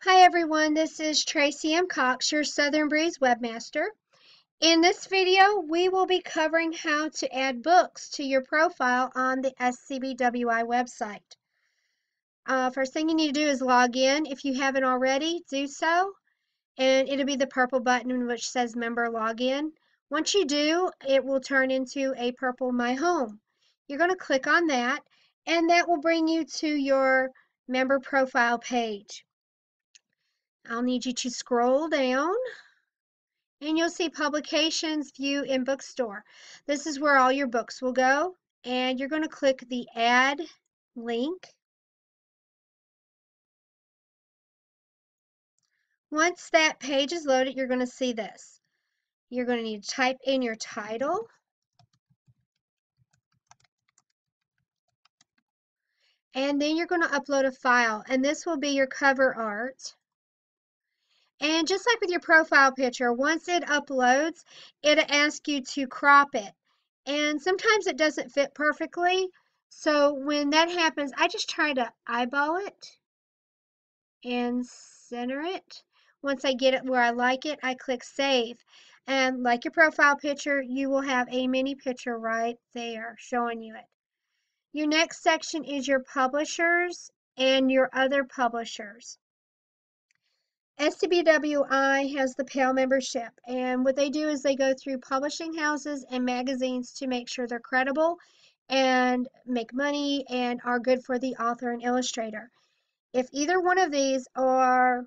Hi everyone, this is Tracy M. Cox, your Southern Breeze webmaster. In this video, we will be covering how to add books to your profile on the SCBWI website. First thing you need to do is log in. If you haven't already, do so, and it'll be the purple button which says Member Login. Once you do, it will turn into a purple My Home. You're going to click on that, and that will bring you to your member profile page. I'll need you to scroll down and you'll see Publications, View, and Bookstore. This is where all your books will go, and you're going to click the Add link. Once that page is loaded, you're going to see this. You're going to need to type in your title, and then you're going to upload a file, and this will be your cover art. And just like with your profile picture, once it uploads, it'll ask you to crop it. And sometimes it doesn't fit perfectly. So when that happens, I just try to eyeball it and center it. Once I get it where I like it, I click Save. And like your profile picture, you will have a mini picture right there showing you it. Your next section is your publishers and your other publishers. SCBWI has the PAL membership, and what they do is they go through publishing houses and magazines to make sure they're credible and make money and are good for the author and illustrator. If either one of these are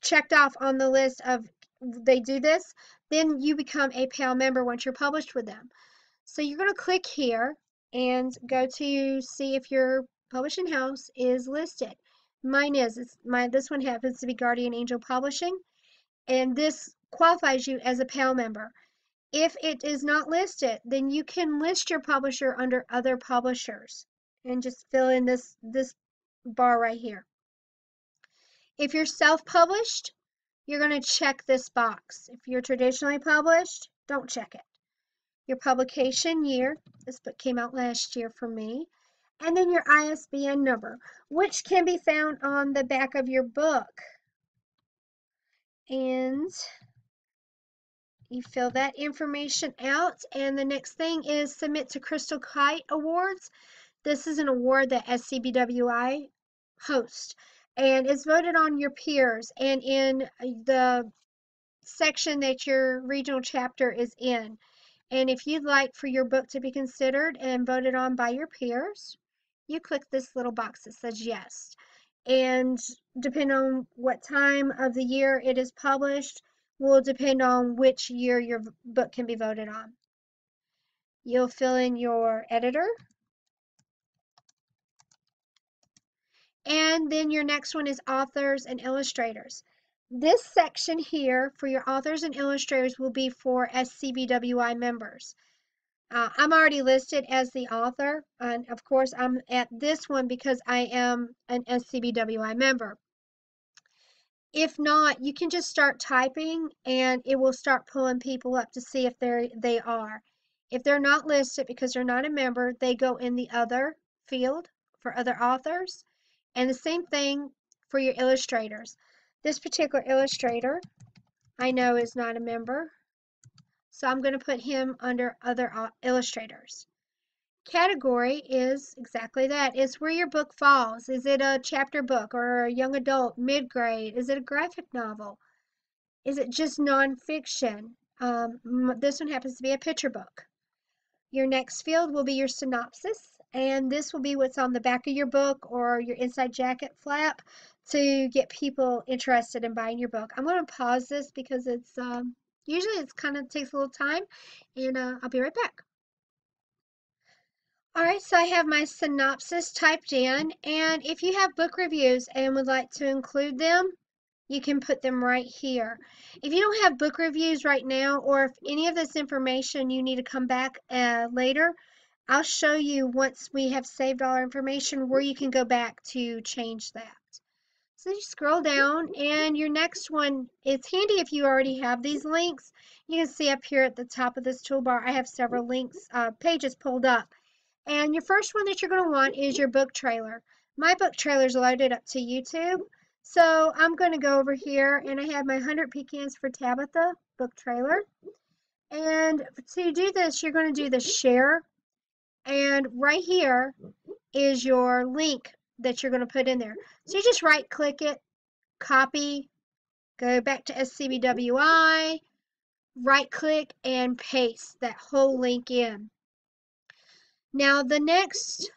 checked off on the list of they do this, then you become a PAL member once you're published with them. So you're going to click here and go to see if your publishing house is listed. Mine is. This one happens to be Guardian Angel Publishing, and this qualifies you as a PAL member. If it is not listed, then you can list your publisher under other publishers and just fill in this bar right here. If you're self-published, you're going to check this box. If you're traditionally published, don't check it. Your publication year, this book came out last year for me, and then your ISBN number, which can be found on the back of your book. And you fill that information out, and the next thing is submit to Crystal Kite Awards. This is an award that SCBWI hosts, and it's voted on your peers and in the section that your regional chapter is in. And if you'd like for your book to be considered and voted on by your peers, you click this little box that says yes. And depending on what time of the year it is published, will depend on which year your book can be voted on. You'll fill in your editor. And then your next one is authors and illustrators. This section here for your authors and illustrators will be for SCBWI members. I'm already listed as the author, and of course I'm at this one because I am an SCBWI member. If not, you can just start typing and it will start pulling people up to see if they are. If they're not listed because they're not a member, they go in the other field for other authors. And the same thing for your illustrators. This particular illustrator I know is not a member, so I'm going to put him under other illustrators. Category is exactly that. It's where your book falls. Is it a chapter book or a young adult, mid-grade? Is it a graphic novel? Is it just nonfiction? This one happens to be a picture book. Your next field will be your synopsis, and this will be what's on the back of your book or your inside jacket flap to get people interested in buying your book. I'm going to pause this because it's usually it's kind of takes a little time, and I'll be right back. Alright, so I have my synopsis typed in, and if you have book reviews and would like to include them, you can put them right here. If you don't have book reviews right now, or if any of this information you need to come back later, I'll show you once we have saved all our information where you can go back to change that. So you scroll down, and your next one, it's handy if you already have these links. You can see up here at the top of this toolbar, I have several links, pages pulled up. And your first one that you're going to want is your book trailer. My book trailer is loaded up to YouTube, So I'm going to go over here, and I have my 100 Pecans for Tabitha book trailer. And to do this, you're going to do the share. And right here is your link that you're going to put in there. So you just right click it, copy, go back to SCBWI, right click, and paste that whole link in. Now the next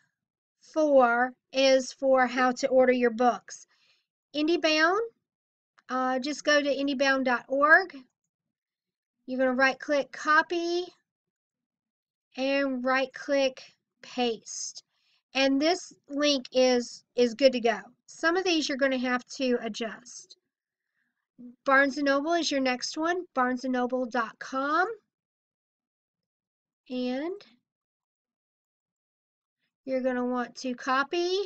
4 is for how to order your books. IndieBound, just go to indiebound.org. You're going to right click copy and right click paste. And this link is good to go. Some of these you're going to have to adjust. Barnes & Noble is your next one, barnesandnoble.com. And you're going to want to copy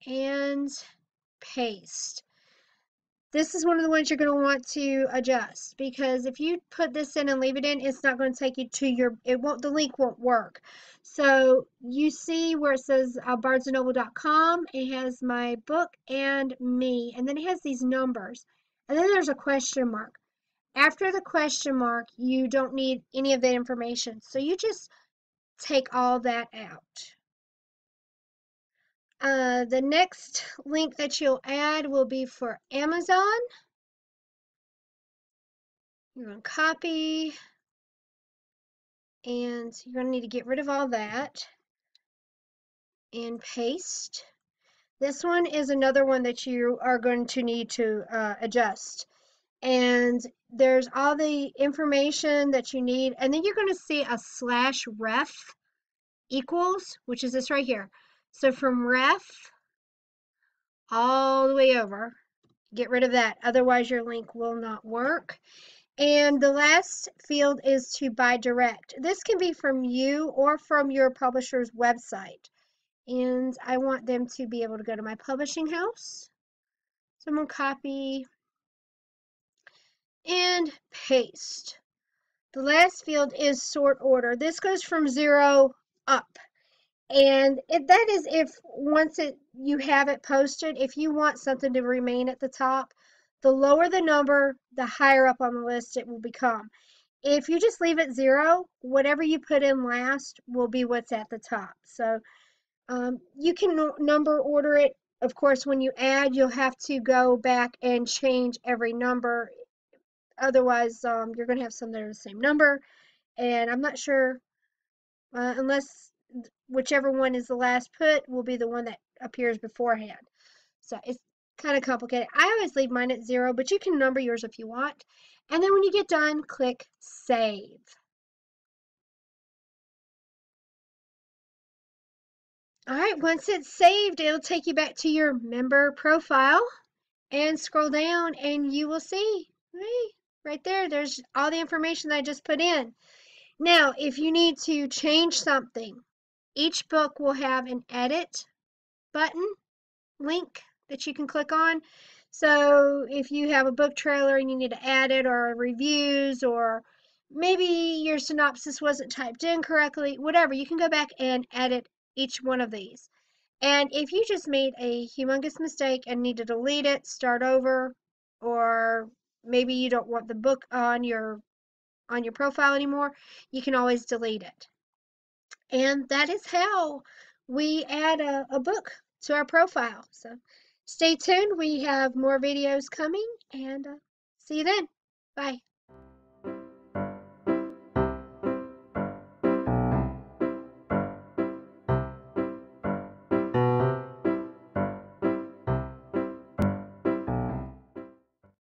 and paste. This is one of the ones you're going to want to adjust, because if you put this in and leave it in, it's not going to take you to your, the link won't work. So you see where it says barnesandnoble.com, it has my book and me, and then it has these numbers, and then there's a question mark. After the question mark, you don't need any of that information, so you just take all that out. The next link that you'll add will be for Amazon. You're going to copy, and you're going to need to get rid of all that and paste. This one is another one that you are going to need to adjust. And there's all the information that you need, and then you're going to see a /ref equals, which is this right here. So from ref all the way over, get rid of that, otherwise your link will not work. And the last field is to buy direct. This can be from you or from your publisher's website. And I want them to be able to go to my publishing house. So I'm going to copy and paste. The last field is sort order. This goes from 0 up. And that is if once you have it posted, if you want something to remain at the top, the lower the number, the higher up on the list it will become. If you just leave it 0, whatever you put in last will be what's at the top. So you can number order it. Of course, when you add, you'll have to go back and change every number. Otherwise, you're going to have some that are the same number. And I'm not sure, unless whichever one is the last put will be the one that appears beforehand. So it's kind of complicated. I always leave mine at 0, but you can number yours if you want. And then when you get done, click Save. All right, once it's saved, it'll take you back to your member profile, and scroll down and you will see right there, there's all the information that I just put in. Now, if you need to change something, each book will have an edit button link that you can click on. So if you have a book trailer and you need to add it, or reviews, or maybe your synopsis wasn't typed in correctly, whatever, you can go back and edit each one of these. And if you just made a humongous mistake and need to delete it, start over, or maybe you don't want the book on your profile anymore, you can always delete it. And that is how we add a book to our profile. So stay tuned. We have more videos coming, and see you then. Bye.